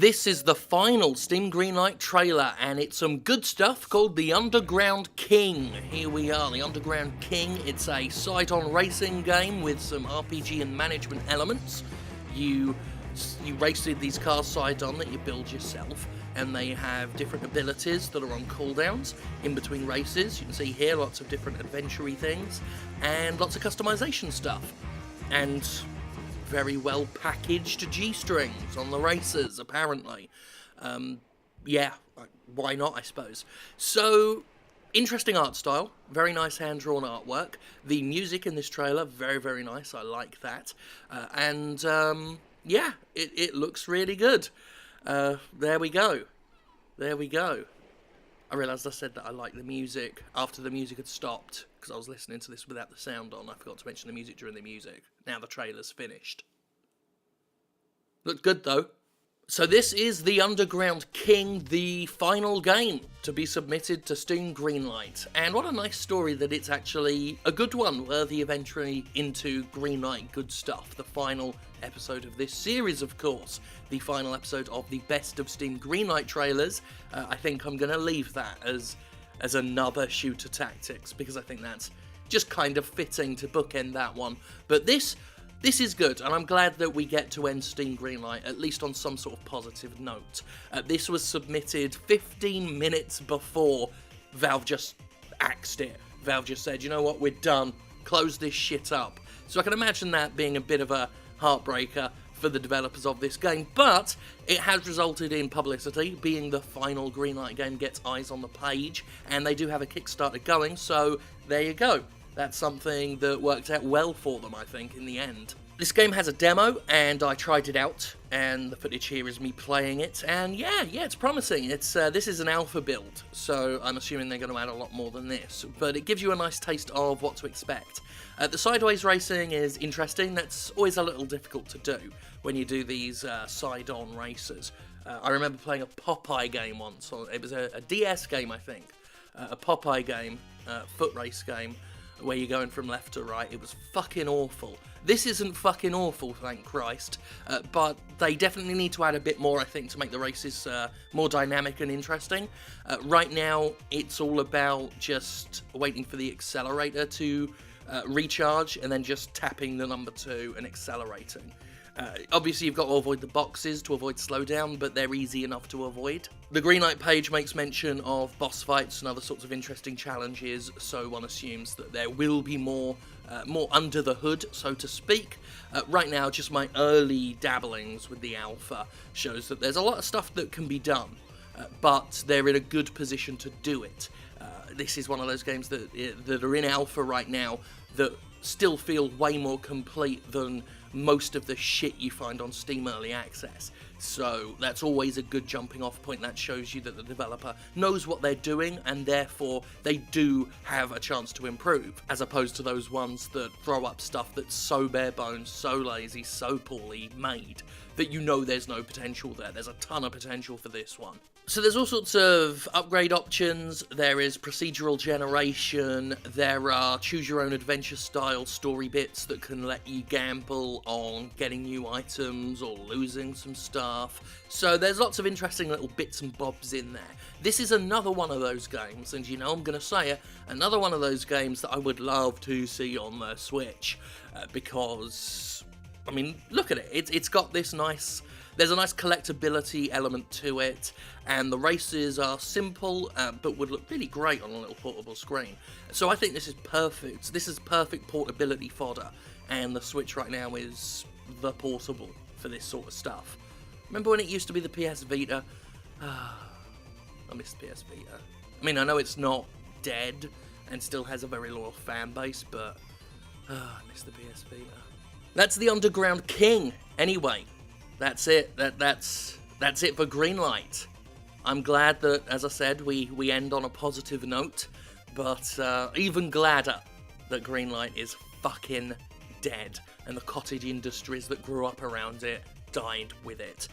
This is the final Steam Greenlight trailer, and it's some good stuff called The Underground King. Here we are, The Underground King. It's a side-on racing game with some RPG and management elements. You race these cars side-on that you build yourself, and they have different abilities that are on cooldowns in between races. You can see here lots of different adventure-y things, and lots of customization stuff. And very well packaged G-strings on the races, apparently. Yeah, why not, I suppose. So, interesting art style, very nice hand-drawn artwork. The music in this trailer, very, very nice, I like that. Yeah, it looks really good. There we go. There we go. I realised I said that I liked the music after the music had stopped, because I was listening to this without the sound on. I forgot to mention the music during the music. Now the trailer's finished. Looked good, though. So this is The Underground King, the final game to be submitted to Steam Greenlight. And what a nice story that it's actually a good one, worthy of entry into Greenlight good stuff. The final episode of this series, of course. The final episode of the Best of Steam Greenlight trailers. I think I'm going to leave that as another shooter tactics, because I think that's just kind of fitting to bookend that one. But this is good, and I'm glad that we get to end Steam Greenlight, at least on some sort of positive note. This was submitted 15 minutes before Valve just axed it. Valve just said, you know what, we're done, close this shit up. So I can imagine that being a bit of a heartbreaker for the developers of this game, but it has resulted in publicity, being the final Greenlight game gets eyes on the page, and they do have a Kickstarter going, so there you go. That's something that worked out well for them, I think, in the end. This game has a demo, and I tried it out, and the footage here is me playing it, and yeah, it's promising. This is an alpha build, so I'm assuming they're going to add a lot more than this, but it gives you a nice taste of what to expect. The sideways racing is interesting. That's always a little difficult to do when you do these side-on races. I remember playing a Popeye game once. It was a DS game, I think. A Popeye game, foot race game, where you're going from left to right. It was fucking awful. This isn't fucking awful, thank Christ, but they definitely need to add a bit more, I think, to make the races more dynamic and interesting. Right now, it's all about just waiting for the accelerator to recharge, and then just tapping the number 2 and accelerating. Obviously, you've got to avoid the boxes to avoid slowdown, but they're easy enough to avoid. The Greenlight page makes mention of boss fights and other sorts of interesting challenges, so one assumes that there will be more under the hood, so to speak. Right now, just my early dabblings with the alpha shows that there's a lot of stuff that can be done, but they're in a good position to do it. This is one of those games that are in alpha right now that still feel way more complete than most of the shit you find on Steam Early Access. So that's always a good jumping off point. That shows you that the developer knows what they're doing, and therefore they do have a chance to improve, as opposed to those ones that throw up stuff that's so bare bones, so lazy, so poorly made, that you know there's no potential there. There's a ton of potential for this one. So there's all sorts of upgrade options, there is procedural generation, there are choose-your-own-adventure style story bits that can let you gamble on getting new items or losing some stuff. So there's lots of interesting little bits and bobs in there. This is another one of those games, and you know I'm going to say it, another one of those games that I would love to see on the Switch, because, I mean, look at it, it's got this nice... There's a nice collectability element to it, and the races are simple, but would look really great on a little portable screen. So I think this is perfect. This is perfect portability fodder, and the Switch right now is the portable for this sort of stuff. Remember when it used to be the PS Vita? I miss PS Vita. I mean, I know it's not dead and still has a very loyal fan base, but I miss the PS Vita. That's The Underground King, anyway. That's it. That's it for Greenlight. I'm glad that, as I said, we end on a positive note, but even gladder that Greenlight is fucking dead, and the cottage industries that grew up around it died with it.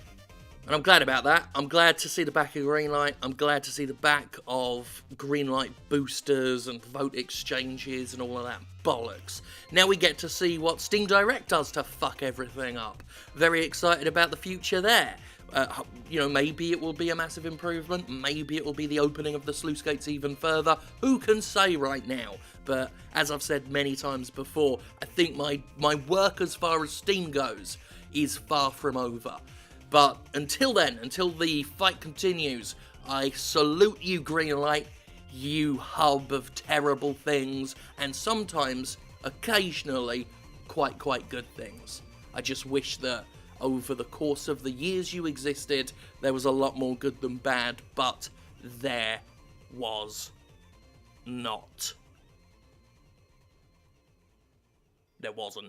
And I'm glad about that. I'm glad to see the back of Greenlight. I'm glad to see the back of Greenlight boosters and vote exchanges and all of that bollocks. Now we get to see what Steam Direct does to fuck everything up. Very excited about the future there. Maybe it will be a massive improvement. Maybe it will be the opening of the sluice gates even further. Who can say right now? But as I've said many times before, I think my work as far as Steam goes is far from over. But until then, until the fight continues, I salute you, Greenlight, you hub of terrible things, and sometimes, occasionally, quite good things. I just wish that over the course of the years you existed, there was a lot more good than bad, but there was not. There wasn't.